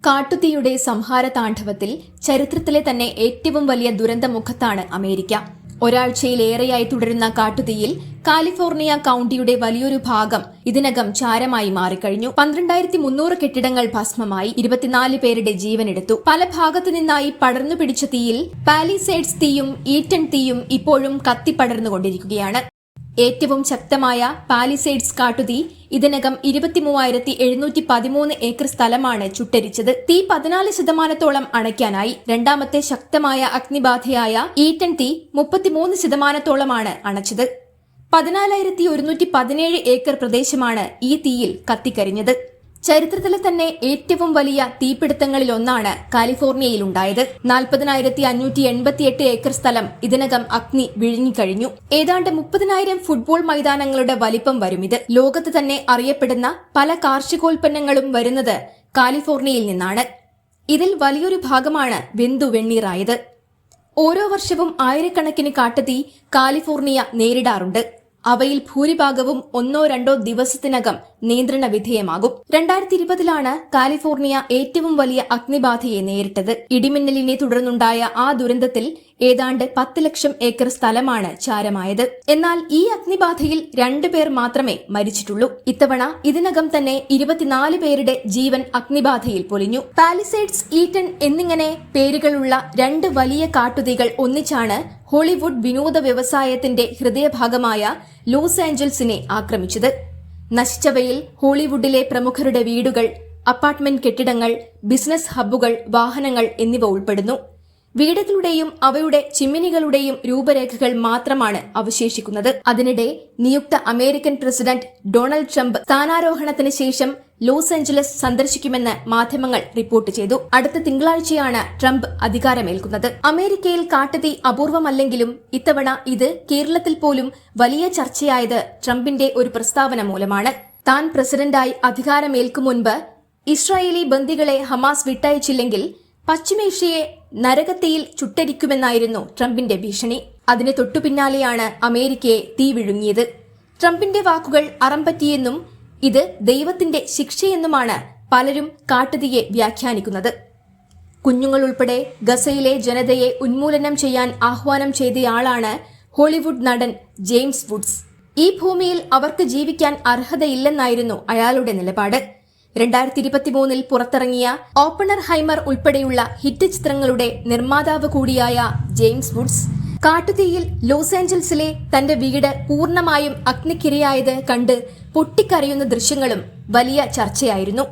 കാട്ടുതീയുടെ സംഹാര താണ്ഡവത്തിൽ ചരിത്രത്തിലെ തന്നെ ഏറ്റവും വലിയ ദുരന്തമുഖത്താണ് അമേരിക്ക. ഒരാഴ്ചയിലേറെയായി തുടരുന്ന കാട്ടുതീയിൽ കാലിഫോർണിയ കൌണ്ടിയുടെ വലിയൊരു ഭാഗം ഇതിനകം ചാരമായി മാറിക്കഴിഞ്ഞു. 12,300 കെട്ടിടങ്ങൾ ഭസ്മമായി, 24 പേരുടെ ജീവനെടുത്തു. പല ഭാഗത്തു നിന്നായി പടർന്നു പിടിച്ച തീയിൽ പാലിസേഡ്സ് തീയും ഈറ്റൺ തീയും ഇപ്പോഴും കത്തിപ്പടർന്നുകൊണ്ടിരിക്കുകയാണ്. ഏറ്റവും ശക്തമായ പാലിസേഡ്സ് കാട്ടുതീ ഇതിനകം 23,713 ഏക്കർ സ്ഥലമാണ് ചുട്ടരിച്ചത്. തീ 14% അണയ്ക്കാനായി. രണ്ടാമത്തെ ശക്തമായ അഗ്നിബാധയായ ഈറ്റൺ തീ 33% അണച്ചത്. 14,117 ഏക്കർ പ്രദേശമാണ് ഈ തീയിൽ കത്തിക്കരിഞ്ഞത്. ചരിത്രത്തിലെ തന്നെ ഏറ്റവും വലിയ തീപിടുത്തങ്ങളിലൊന്നാണ് കാലിഫോർണിയയിലുണ്ടായത്. 40,588 ഏക്കർ സ്ഥലം ഇതിനകം അഗ്നി വിഴുങ്ങിക്കഴിഞ്ഞു. ഏതാണ്ട് 30,000 ഫുട്ബോൾ മൈതാനങ്ങളുടെ വലിപ്പം വരുമിത്. ലോകത്ത് തന്നെ അറിയപ്പെടുന്ന പല കാർഷികോൽപ്പന്നങ്ങളും വരുന്നത് കാലിഫോർണിയയിൽ നിന്നാണ്. ഇതിൽ വലിയൊരു ഭാഗമാണ് വെന്തീറായത്. ഓരോ വർഷവും ആയിരക്കണക്കിന് കാട്ടുതീ കാലിഫോർണിയ നേരിടാറുണ്ട്. അവയിൽ ഭൂരിഭാഗവും 1-2 ദിവസത്തിനകം നിയന്ത്രണ വിധേയമാകും. 2020 കാലിഫോർണിയ ഏറ്റവും വലിയ അഗ്നിബാധയെ നേരിട്ടത്. ഇടിമിന്നലിനെ തുടർന്നുണ്ടായ ആ ദുരന്തത്തിൽ ഏതാണ്ട് 10 ലക്ഷം ഏക്കർ സ്ഥലമാണ് ചാരമായത്. എന്നാൽ ഈ അഗ്നിബാധയിൽ 2 പേർ മാത്രമേ മരിച്ചിട്ടുള്ളൂ. ഇത്തവണ ഇതിനകം തന്നെ 24 പേരുടെ ജീവൻ അഗ്നിബാധയിൽ പൊലിഞ്ഞു. പാലിസേഡ്സ്, ഈറ്റൺ എന്നിങ്ങനെ പേരുകളുള്ള 2 വലിയ കാട്ടുതീകൾ ഒന്നിച്ചാണ് ഹോളിവുഡ് വിനോദ വ്യവസായത്തിന്റെ ഹൃദയഭാഗമായ ലോസ് ആഞ്ചൽസിനെ ആക്രമിച്ചത്. നശിച്ചവയിൽ ഹോളിവുഡിലെ പ്രമുഖരുടെ വീടുകൾ, അപ്പാർട്ട്മെന്റ് കെട്ടിടങ്ങൾ, ബിസിനസ് ഹബ്ബുകൾ, വാഹനങ്ങൾ എന്നിവ ഉൾപ്പെടുന്നു. വീടുകളുടെയും അവയുടെ ചിമ്മിനികളുടെയും രൂപരേഖകൾ മാത്രമാണ് അവശേഷിക്കുന്നത്. അതിനിടെ നിയുക്ത അമേരിക്കൻ പ്രസിഡന്റ് ഡൊണാൾഡ് ട്രംപ് സ്ഥാനാരോഹണത്തിന് ശേഷം ലോസ് ആഞ്ചലസ് സന്ദർശിക്കുമെന്ന് മാധ്യമങ്ങൾ റിപ്പോർട്ട് ചെയ്തു. അടുത്ത തിങ്കളാഴ്ചയാണ് ട്രംപ് അധികാരമേൽക്കുന്നത്. അമേരിക്കയിൽ കാട്ടുതീ അപൂർവമല്ലെങ്കിലും ഇത്തവണ ഇത് കേരളത്തിൽ പോലും വലിയ ചർച്ചയായത് ട്രംപിന്റെ ഒരു പ്രസ്താവന മൂലമാണ്. താൻ പ്രസിഡന്റായി അധികാരമേൽക്കും മുൻപ് ഇസ്രായേലി ബന്ദികളെ ഹമാസ് വിട്ടയച്ചില്ലെങ്കിൽ പശ്ചിമേഷ്യയെ നരകത്തീയിൽ ചുട്ടരിക്കുമെന്നായിരുന്നു ട്രംപിന്റെ ഭീഷണി. അതിന് തൊട്ടുപിന്നാലെയാണ് അമേരിക്കയെ തീ വിഴുങ്ങിയത്. ട്രംപിന്റെ വാക്കുകൾ അറമ്പറ്റിയെന്നും ഇത് ദൈവത്തിന്റെ ശിക്ഷയെന്നുമാണ് പലരും കാട്ടുതീയെ വ്യാഖ്യാനിക്കുന്നത്. കുഞ്ഞുങ്ങളുൾപ്പെടെ ഗസയിലെ ജനതയെ ഉന്മൂലനം ചെയ്യാൻ ആഹ്വാനം ചെയ്തയാളാണ് ഹോളിവുഡ് നടൻ ജെയിംസ് വുഡ്സ്. ഈ ഭൂമിയിൽ അവർക്ക് ജീവിക്കാൻ അർഹതയില്ലെന്നായിരുന്നു അയാളുടെ നിലപാട്. 2023 പുറത്തിറങ്ങിയ ഓപ്പണർഹൈമർ ഉൾപ്പെടെയുള്ള ഹിറ്റ് ചിത്രങ്ങളുടെ നിർമ്മാതാവ് കൂടിയായ ജെയിംസ് വുഡ്സ് കാട്ടുതീയിൽ ലോസ് ആഞ്ചൽസിലെ തന്റെ വീട് പൂർണ്ണമായും അഗ്നിക്കിരയായത് കണ്ട് പൊട്ടിക്കരയുന്ന ദൃശ്യങ്ങളും വലിയ ചർച്ചയായിരുന്നു.